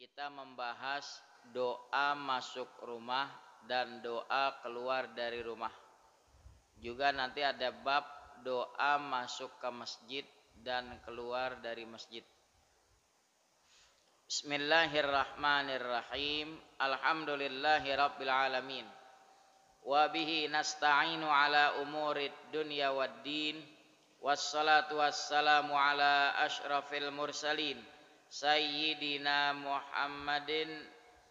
Kita membahas doa masuk rumah dan doa keluar dari rumah. Juga nanti ada bab doa masuk ke masjid dan keluar dari masjid. Bismillahirrahmanirrahim. Alhamdulillahirabbil alamin. Wa bihi nasta'inu ala umurid dunya waddin. Wassalatu wassalamu ala asyrafil mursalin Sayyidina Muhammadin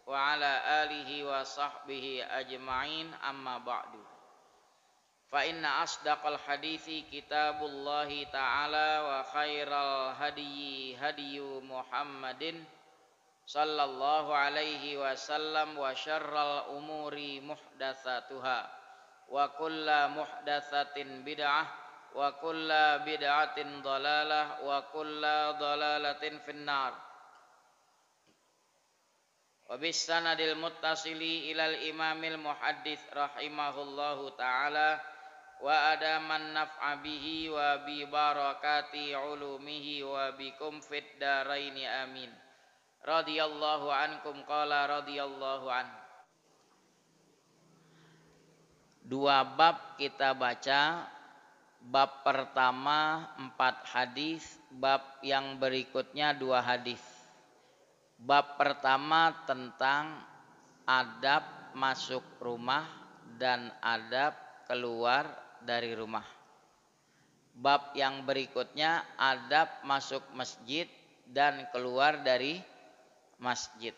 wa ala alihi wa sahbihi ajma'in, amma ba'du. Fa inna asdaqal hadithi kitabullahi ta'ala wa khairal hadyi hadyu Muhammadin sallallahu alaihi wasallam wa syarral umuri muhdatsatuha wa kulla muhdatsatin bid'ah wa kulla bid'atin dhalalah wa kulla dhalalatin finnar. Wa bis sanadil muttasili ilal imamil muhaddits rahimahullahu ta'ala wa adaman naf'a bihi wa bi barakati ulumihi wa bikum fid daraini amin. Radhiyallahu ankum qala radhiyallahu an. Dua bab kita baca. Bab pertama 4 hadis, bab yang berikutnya 2 hadis. Bab pertama tentang adab masuk rumah dan adab keluar dari rumah. Bab yang berikutnya adab masuk masjid dan keluar dari masjid.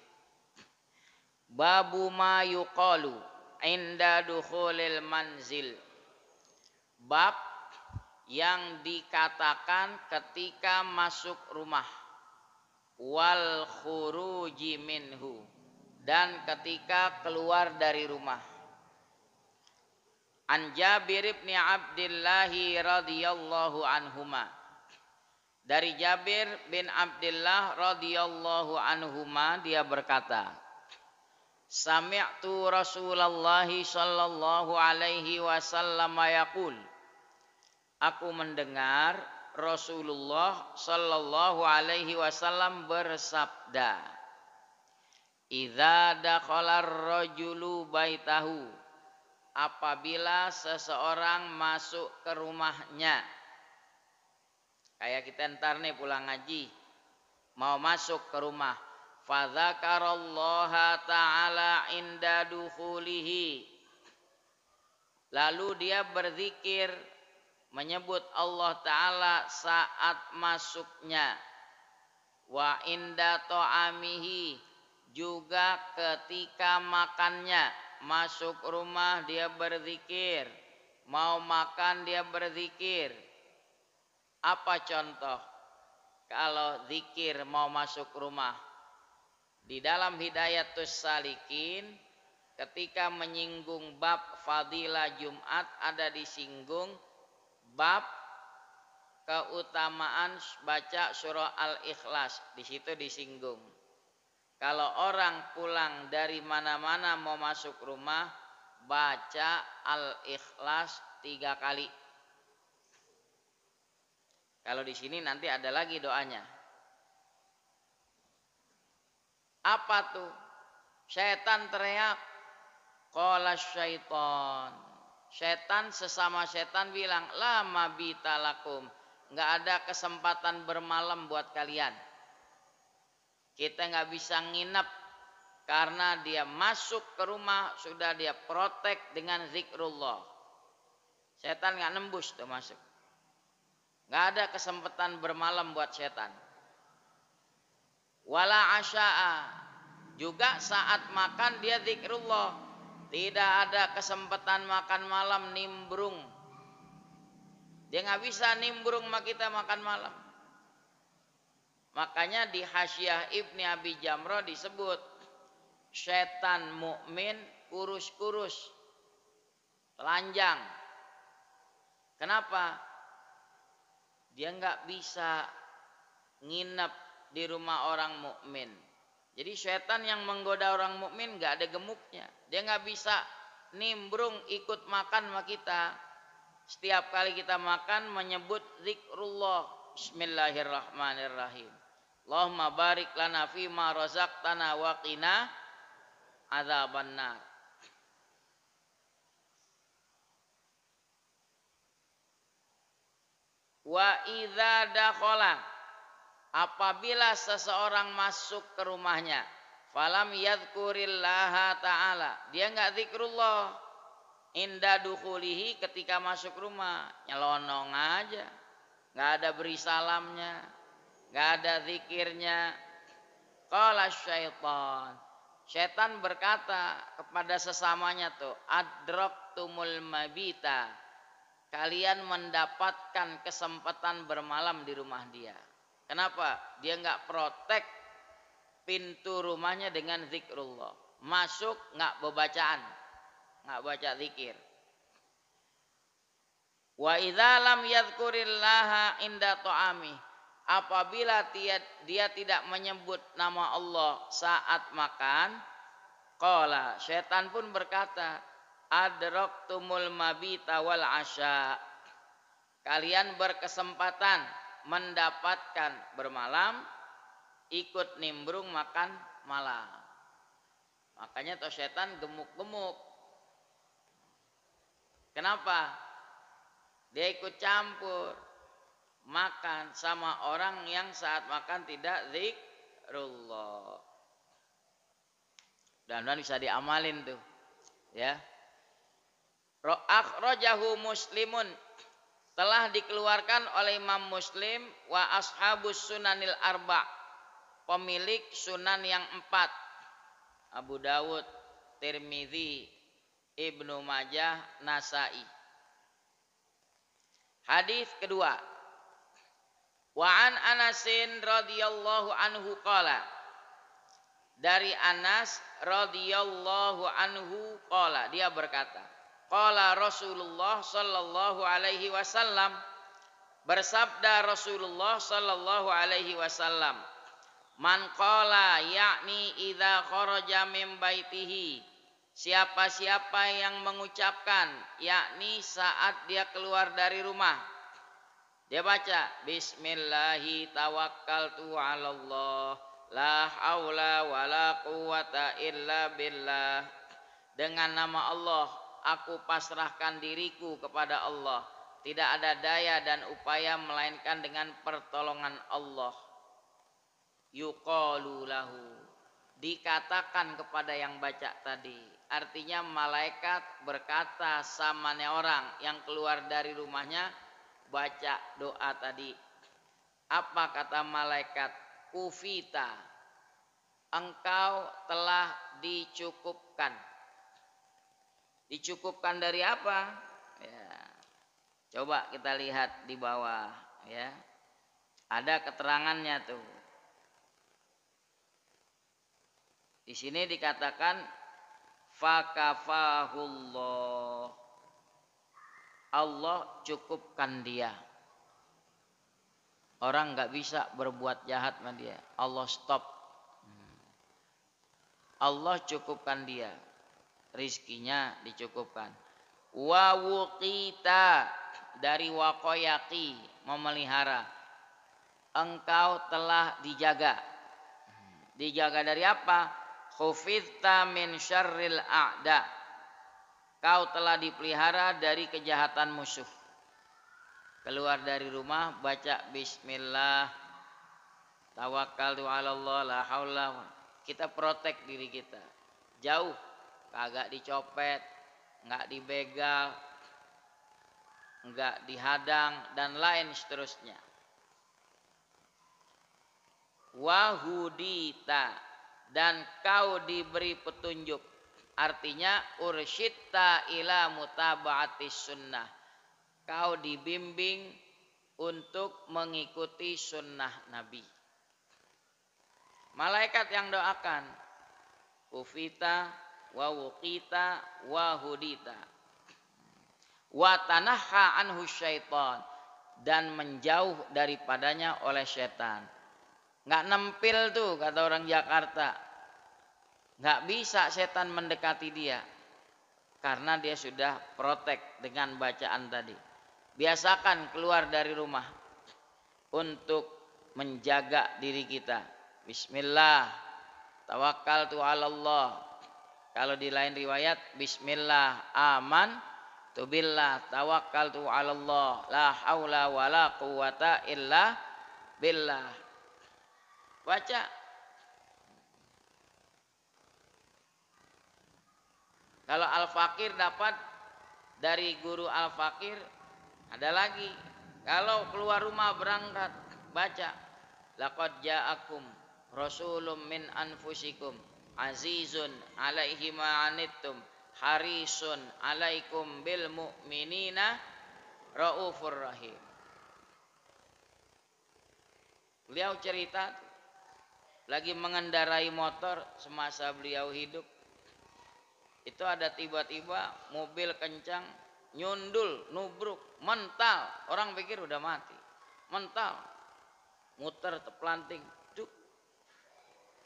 Babu ma yuqalu inda dukhulil manzil. Bab yang dikatakan ketika masuk rumah, wal khuruji minhu, dan ketika keluar dari rumah. An Jabir bin Abdullah radhiyallahu anhuma. Dari Jabir bin Abdullah radhiyallahu anhuma dia berkata, Sami'tu Rasulullah sallallahu alaihi wasallam yaqul. Aku mendengar Rasulullah sallallahu alaihi wasallam bersabda, Idza dakhalar rajulu baitahu, apabila seseorang masuk ke rumahnya. Kayak kita ntar nih pulang ngaji, mau masuk ke rumah. Fadzakarallaha ta'ala inda dukhulihi. Lalu dia berzikir, menyebut Allah Ta'ala saat masuknya. Wa inda ta'amihi, juga ketika makannya. Masuk rumah dia berzikir, mau makan dia berzikir. Apa contoh kalau zikir mau masuk rumah? Di dalam Hidayatus Salikin, ketika menyinggung bab fadilah Jumat, ada disinggung bab keutamaan baca surah Al-Ikhlas. Di situ disinggung, kalau orang pulang dari mana-mana mau masuk rumah, baca Al-Ikhlas 3 kali. Kalau di sini nanti ada lagi doanya. Apa tuh? Setan teriak, qala syaiton. Setan sesama setan bilang, la mabita lakum, enggak ada kesempatan bermalam buat kalian. Kita enggak bisa nginep karena dia masuk ke rumah sudah dia protek dengan zikrullah. Setan enggak nembus tuh masuk. Enggak ada kesempatan bermalam buat setan. Wala asya'a, juga saat makan dia zikrullah. Tidak ada kesempatan makan malam nimbrung. Dia nggak bisa nimbrung sama kita makan malam. Makanya di Hasyiah Ibni Abi Jamrah disebut setan mukmin kurus-kurus, telanjang. Kenapa? Dia nggak bisa nginep di rumah orang mukmin. Jadi setan yang menggoda orang mukmin nggak ada gemuknya. Dia nggak bisa nimbrung ikut makan sama kita. Setiap kali kita makan menyebut zikrullah, Bismillahirrahmanirrahim. Allahumma barik lana fima razaqtana wa qina adzabannar. Wa idza dakhala, apabila seseorang masuk ke rumahnya, falam yadhkurillaha ta'ala, dia enggak zikrullah inda dukhulihi, ketika masuk rumah nyelonong aja, enggak ada beri salamnya, enggak ada zikirnya. Qala syaitan, setan berkata kepada sesamanya tuh, adraktumul mabita, kalian mendapatkan kesempatan bermalam di rumah dia. Kenapa? Dia enggak protek pintu rumahnya dengan zikrullah. Masuk enggak bebacaan, enggak baca zikir. Wa idza lam yadhkurillaha inda ta'ami, apabila dia tidak menyebut nama Allah saat makan, qala, setan pun berkata, adraktumul mabita wal asya, kalian berkesempatan mendapatkan bermalam, ikut nimbrung makan malam. Makanya toh setan gemuk-gemuk. Kenapa? Dia ikut campur makan sama orang yang saat makan tidak zikrullah. Dan bisa diamalin tuh, ya. Akhrajahu Muslimun, telah dikeluarkan oleh Imam Muslim, wa ashabus sunanil arba', pemilik sunan yang 4, Abu Dawud, Tirmidzi, Ibnu Majah, Nasai. Hadis kedua, wa an Anasin radhiyallahu anhu qala, dari Anas radhiyallahu anhu qala, dia berkata, qala Rasulullah sallallahu alaihi wasallam, bersabda Rasulullah sallallahu alaihi wasallam, man qala, yakni idza kharaja min baitihi, siapa-siapa yang mengucapkan, yakni saat dia keluar dari rumah, dia baca bismillahi tawakkaltu 'alallah la haula wala quwata illa billah, dengan nama Allah aku pasrahkan diriku kepada Allah, tidak ada daya dan upaya melainkan dengan pertolongan Allah. Yuqalu lahu, dikatakan kepada yang baca tadi, artinya malaikat berkata sama orang yang keluar dari rumahnya baca doa tadi. Apa kata malaikat? Kufita, engkau telah dicukupkan. Dicukupkan dari apa? Ya, coba kita lihat di bawah, ya. Ada keterangannya tuh. Di sini dikatakan fakafahullah, Allah cukupkan dia. Orang nggak bisa berbuat jahat sama dia, Allah stop. Allah cukupkan dia, rizkinya dicukupkan. Wa wuqita, dari waqayaqi, memelihara, engkau telah dijaga. Dijaga dari apa? Khufidta min syarril a'da, kau telah dipelihara dari kejahatan musuh. Keluar dari rumah baca bismillah, tawakkaltu 'alallah la haula, kita protek diri kita. Jauh, kagak dicopet, enggak dibegal, enggak dihadang dan lain seterusnya. Wahudita, dan kau diberi petunjuk, artinya ursyidta ila mutaba'atis sunnah, kau dibimbing untuk mengikuti sunnah Nabi. Malaikat yang doakan, ufita wa wuqita wa hudita wa tanahha anhu syaitan, dan menjauh daripadanya oleh setan. Nggak nempil tuh kata orang Jakarta, nggak bisa setan mendekati dia karena dia sudah protek dengan bacaan tadi. Biasakan keluar dari rumah untuk menjaga diri kita. Bismillah, tawakkaltu 'alallah. Kalau di lain riwayat bismillah aman tu billah tawakkaltu 'alallah la haula wala quwata illa billah. Baca. Kalau Al-Fakir dapat dari guru Al-Fakir, ada lagi. Kalau keluar rumah berangkat, baca laqad ja'akum rasulun min anfusikum azizun alaihi ma anittum harisun alaikum bil mu'minina raufur rahim. Beliau cerita lagi mengendarai motor semasa beliau hidup. Itu ada tiba-tiba mobil kencang nyundul, nubruk, mental. Orang pikir udah mati. Mental. Muter terpelanting. Duk.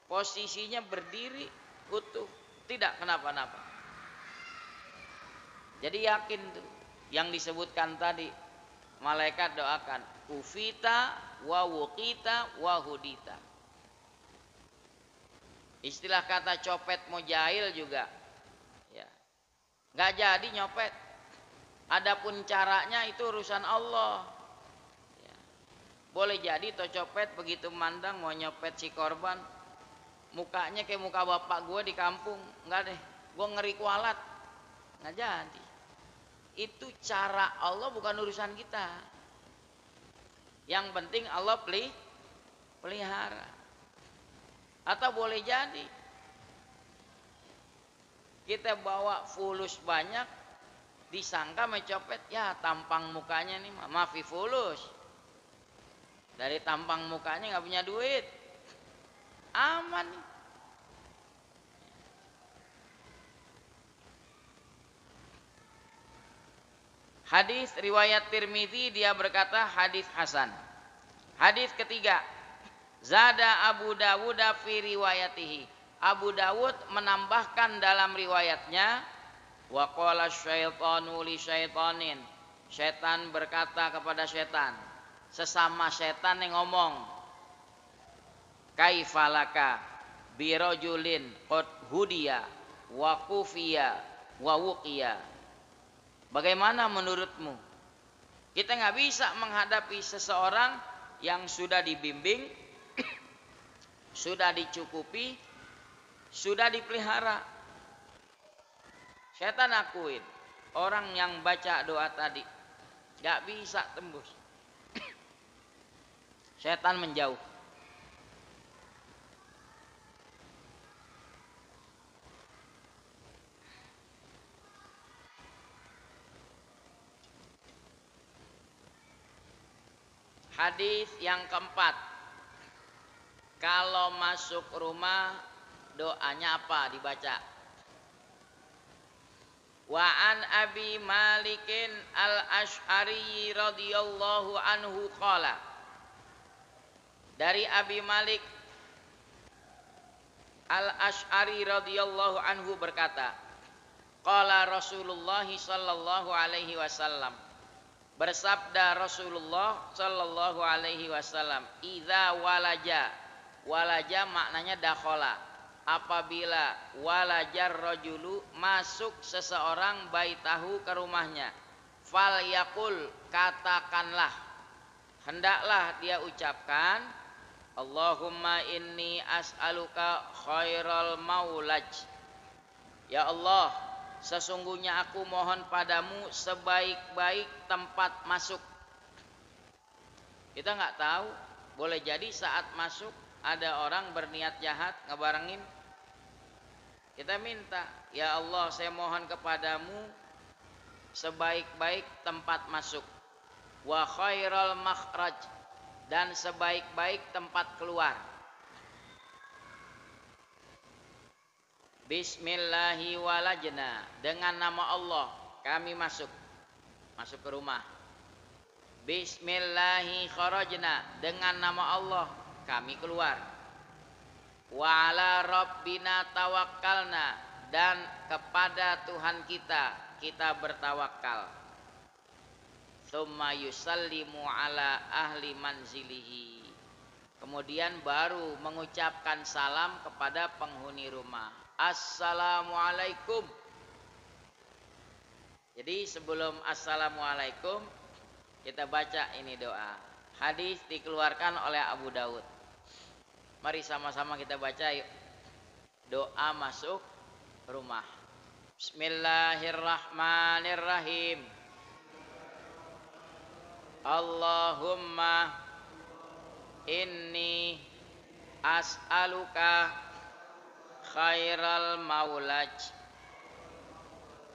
Posisinya berdiri utuh, tidak kenapa-napa. Jadi yakin tuh yang disebutkan tadi, malaikat doakan ufita wa wuqita wa hudita. Istilah kata copet mujahil juga ya. Nggak jadi nyopet. Adapun caranya itu urusan Allah ya. Boleh jadi toh copet begitu mandang mau nyopet si korban, mukanya kayak muka bapak gue di kampung. Enggak deh, gue ngeri kualat. Nggak jadi. Itu cara Allah, bukan urusan kita. Yang penting Allah pelihara. Atau boleh jadi kita bawa fulus banyak, disangka mencopet, ya tampang mukanya nih maafi fulus. Dari tampang mukanya nggak punya duit, aman nih. Hadis riwayat Tirmidzi, dia berkata hadis hasan. Hadis ketiga, zada Abu Dawud fi riwayatihi. Abu Dawud menambahkan dalam riwayatnya, wa qala syaitanu li syaitanin. Setan berkata kepada setan, sesama setan yang ngomong, kaifalaka birojulin qad hudiya wa kufiya wa wuqiya. Bagaimana menurutmu? Kita nggak bisa menghadapi seseorang yang sudah dibimbing, sudah dicukupi, sudah dipelihara. Setan akuin, orang yang baca doa tadi nggak bisa tembus. Setan menjauh. Hadis yang keempat, kalau masuk rumah doanya apa dibaca? Wa an Abi Malikin al-Asy'ari radhiyallahu anhu qala. Dari Abi Malik al-Asy'ari radhiyallahu anhu berkata, qala Rasulullah sallallahu alaihi wasallam. Bersabda Rasulullah sallallahu alaihi wasallam, idza walaja. Walaja maknanya dakhala. Apabila walajar rajulu, masuk seseorang baitahu ke rumahnya, fal yaqul, katakanlah, hendaklah dia ucapkan, Allahumma inni as'aluka khairal maulaj. Ya Allah, sesungguhnya aku mohon padamu sebaik-baik tempat masuk. Kita nggak tahu, boleh jadi saat masuk ada orang berniat jahat ngebarengin. Kita minta, ya Allah saya mohon kepadamu sebaik-baik tempat masuk, wa khairal makhraj, dan sebaik-baik tempat keluar. Bismillahi walajna, dengan nama Allah kami masuk ke rumah. Bismillahi kharajna, dengan nama Allah kami keluar. Wa ala rabbina tawakkalna, dan kepada Tuhan kita bertawakal. Tsumma yusallimu ala ahli manzilihi, Kemudian baru mengucapkan salam kepada penghuni rumah. Assalamualaikum. Jadi sebelum assalamualaikum kita baca ini doa. Hadis dikeluarkan oleh Abu Daud. Mari sama-sama kita baca yuk. Doa masuk rumah. Bismillahirrahmanirrahim. Allahumma inni as'aluka khairal maulaj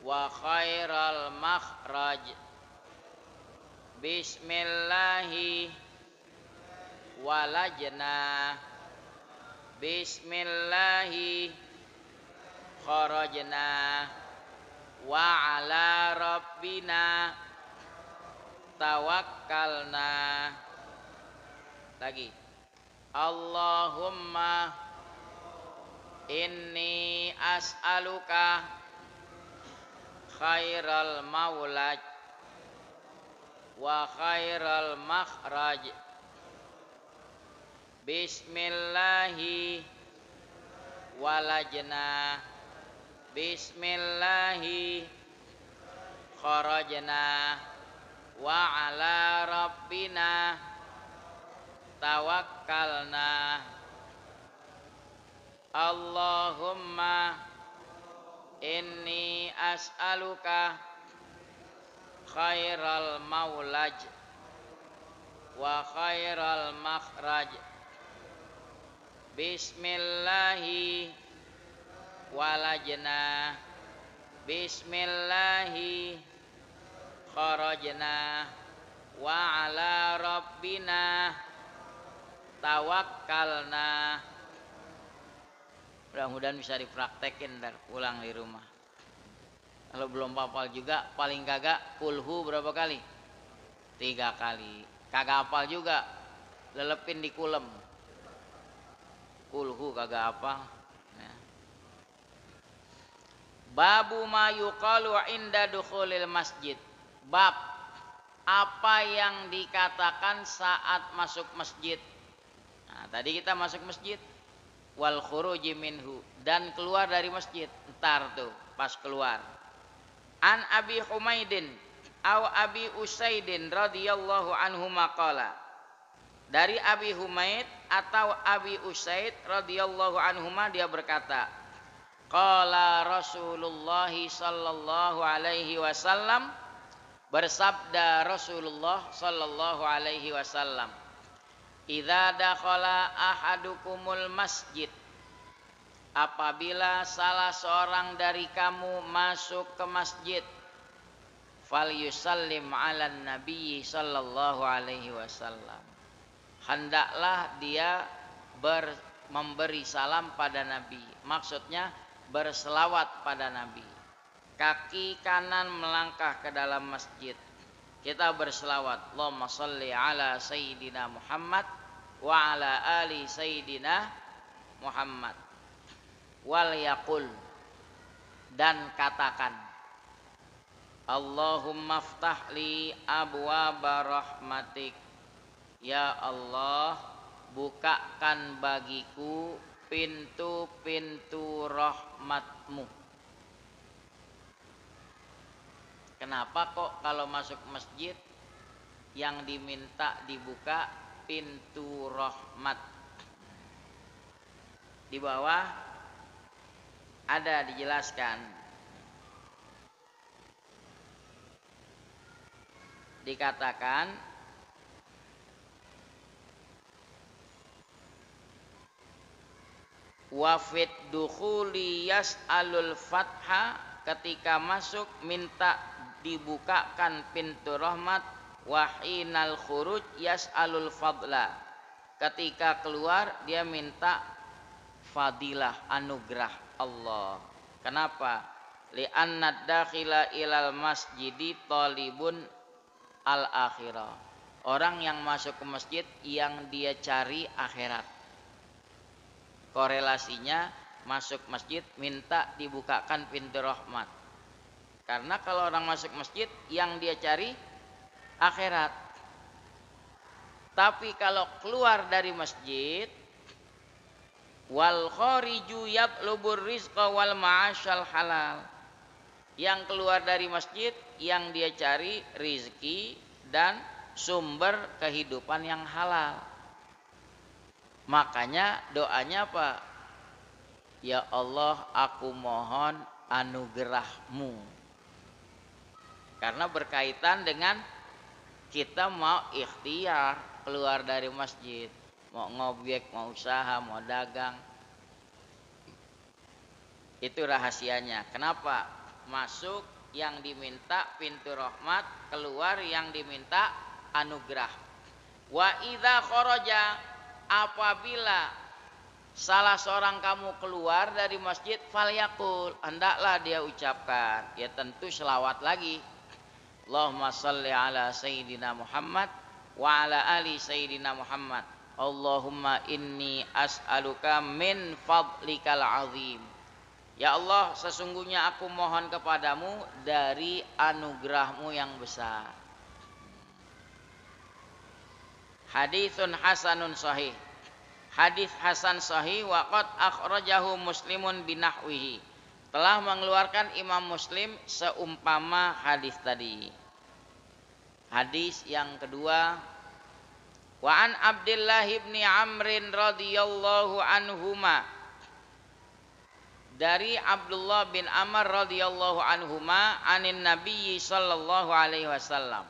wa khairal makhraj. Bismillahi walajna, bismillahi kharajna, wa ala rabbina tawakkalna. Lagi. Allahumma inni as'aluka khairal maulaj wa khairal makhraj. Bismillahi walajna, bismillahi kharajna, wa ala rabbina tawakkalna. Allahumma inni as'aluka khairal maulaj wa khairal makhraj. Bismillahi walajna, bismillahi kharajna, wa ala rabbina tawakkalna. Mudah-mudahan bisa dipraktekin ntar pulang di rumah. Kalau belum hafal juga paling kagak kulhu berapa kali? 3 kali. Kagak hafal juga lelepin di kulem. Kulhu kagak hafal. Nah. Babu ma yuqalu inda dukhulil masjid. Bab apa yang dikatakan saat masuk masjid. Nah, tadi kita masuk masjid. Wal khuruji minhu, dan keluar dari masjid. Ntar tuh pas keluar. An Abi Humaidin au Abi Usaidin radhiyallahu anhu maqala. Dari Abi Humaid atau Abi Usaid radhiyallahu anhuma dia berkata, qala Rasulullah sallallahu alaihi wasallam, bersabda Rasulullah sallallahu alaihi wasallam, idza dakhala ahadukumul masjid, apabila salah seorang dari kamu masuk ke masjid, fal yusallim ala nabi sallallahu alaihi wasallam, hendaklah dia memberi salam pada Nabi. Maksudnya berselawat pada Nabi. Kaki kanan melangkah ke dalam masjid, kita berselawat, Allahumma sholli ala sayyidina Muhammad wa ala ali sayyidina Muhammad. Wal yaqul, dan katakan, Allahumma ftah li abwaba rahmatik, ya Allah bukakan bagiku pintu-pintu rahmatmu. Kenapa kok kalau masuk masjid yang diminta dibuka pintu rahmat? Di bawah ada dijelaskan. Dikatakan wafid dukhuli yas'alul fatha, ketika masuk minta dibukakan pintu rahmat, wahinal khuruj yas'alul fadla, ketika keluar dia minta fadilah, anugerah Allah. Kenapa? Li'anna dakhila ilal masjidi talibun al akhirah, orang yang masuk ke masjid yang dia cari akhirat. Korelasinya masuk masjid minta dibukakan pintu rahmat. Karena kalau orang masuk masjid yang dia cari akhirat. Tapi kalau keluar dari masjid, wal khariju yatlubur rizqa wal ma'asyal halal. Yang keluar dari masjid, yang dia cari rizki dan sumber kehidupan yang halal. Makanya doanya apa? Ya Allah, aku mohon anugerahmu. Karena berkaitan dengan kita mau ikhtiar keluar dari masjid. Mau ngobjek, mau usaha, mau dagang. Itu rahasianya. Kenapa? Masuk yang diminta pintu rahmat, keluar yang diminta anugerah. Wa idza kharaja, apabila salah seorang kamu keluar dari masjid, falyaqul, hendaklah dia ucapkan, ya tentu selawat lagi. Allahumma shalli ala sayyidina Muhammad wa ala ali sayyidina Muhammad. Allahumma inni as'aluka min fadlikal azim. Ya Allah, sesungguhnya aku mohon kepadamu dari anugerahmu yang besar. Haditsun hasanun sahih. Hadis hasan sahih wa qad akhrajahu Muslimun binahwihi. Telah mengeluarkan Imam Muslim seumpama hadis tadi. Hadis yang kedua, wa an Abdullah bin Amr radhiyallahu anhuma, dari Abdullah bin Amr radhiyallahu anhuma, anin Nabi sallallahu alaihi wasallam,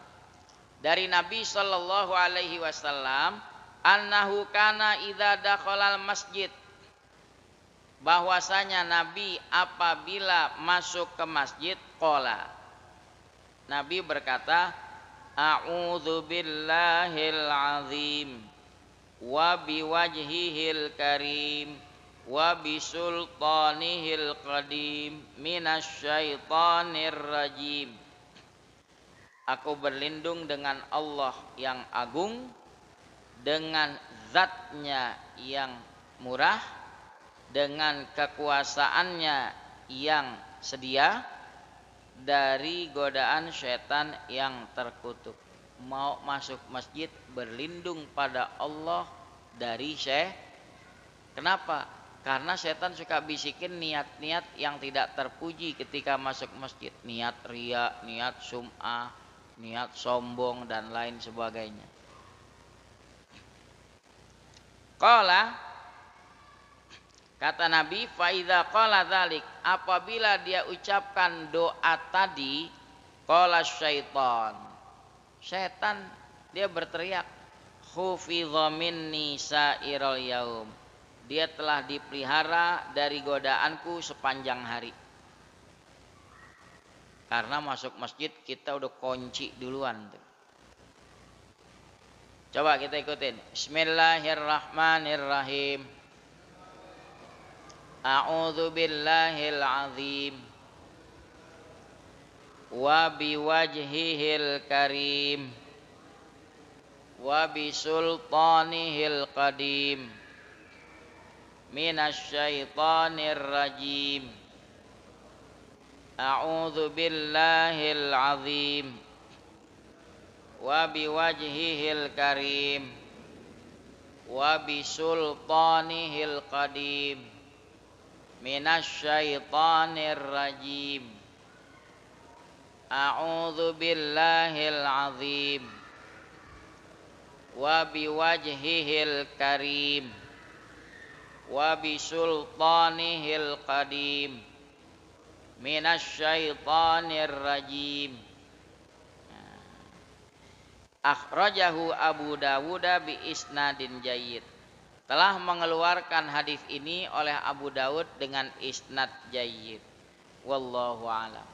dari Nabi sallallahu alaihi wasallam, annahu kana idza dakhalal masjid, bahwasanya Nabi apabila masuk ke masjid, qala, Nabi berkata, a'udzu billahil azim wa biwajhihil karim wa bisultanihil qadim minasyaitonir rajim. Aku berlindung dengan Allah yang agung, dengan zatnya yang murah, dengan kekuasaannya yang sedia, dari godaan setan yang terkutuk. Mau masuk masjid berlindung pada Allah dari syaitan. Kenapa? Karena setan suka bisikin niat-niat yang tidak terpuji ketika masuk masjid. Niat riya, niat sum'ah, niat sombong dan lain sebagainya. Qala, kata Nabi, fa idza qala dzalik, apabila dia ucapkan doa tadi, qala syaitan, setan dia berteriak, khufidha minni sa'iral yaum, dia telah dipelihara dari godaanku sepanjang hari. Karena masuk masjid kita udah kunci duluan tuh. Coba kita ikutin. Bismillahirrahmanirrahim. A'udzu billahil azim wa biwajhihil karim wa bisultanihil qadim minasyaitonir rajim. A'udzu billahil azim wa biwajhihil karim wa bisultanihil qadim minasyaitonir rajim. A'udzu billahil azim wa biwajhihil karim wa bisultanihil qadim minasyaitonir rajim. Akhrajahu Abu Dawud bi isnadin jayyid. Telah mengeluarkan hadis ini oleh Abu Dawud dengan isnad jayyid. Wallahu a'lam.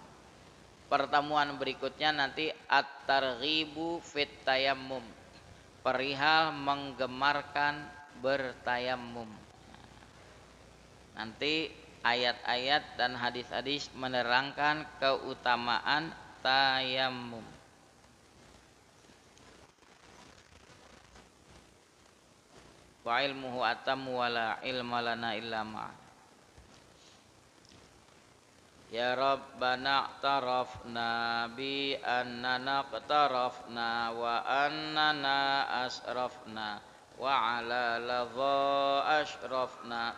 Pertemuan berikutnya nanti at-targhibu fit tayammum, perihal menggemarkan bertayammum. Nanti ayat-ayat dan hadis-hadis menerangkan keutamaan tayammum. Wa ilmuhu atammu wa la ilma lana illa ma'. Ya Rabbana tarafna bi annana qtarafna wa annana asrafna wa ala ladha ashrafna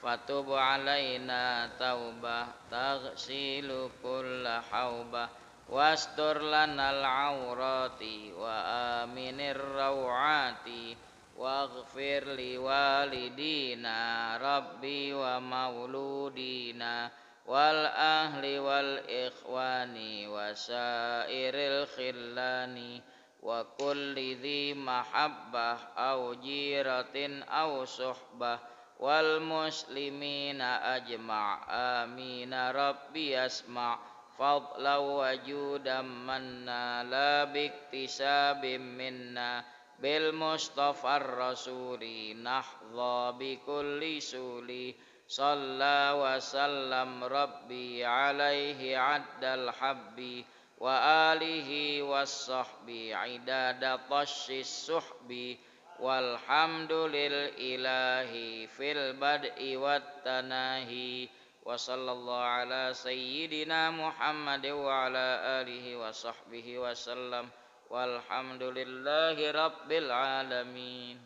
fatub alaina taubah taghsilu kulla haubah wastur lanal aurati wa aminir rawati waghfir li walidina rabbi wa mauludina wal ahli wal ikhwani wa sairil khillani wa kulli dhi mahabbah au jiratin au suhbah wal muslimina ajma' amina rabbi asma' fadla wa judam manna la biktisabim minna bil mustafa rasuli nahdha bi kulli suli Salla wa sallam rabbi alaihi addal habbi wa alihi was sahbi idada tashis suhbi walhamdulil ilahi fil bad'i wat tanahi wa sallallahu ala sayyidina Muhammad wa ala alihi wa sahbihi wa sallam walhamdulillahi rabbil alamin.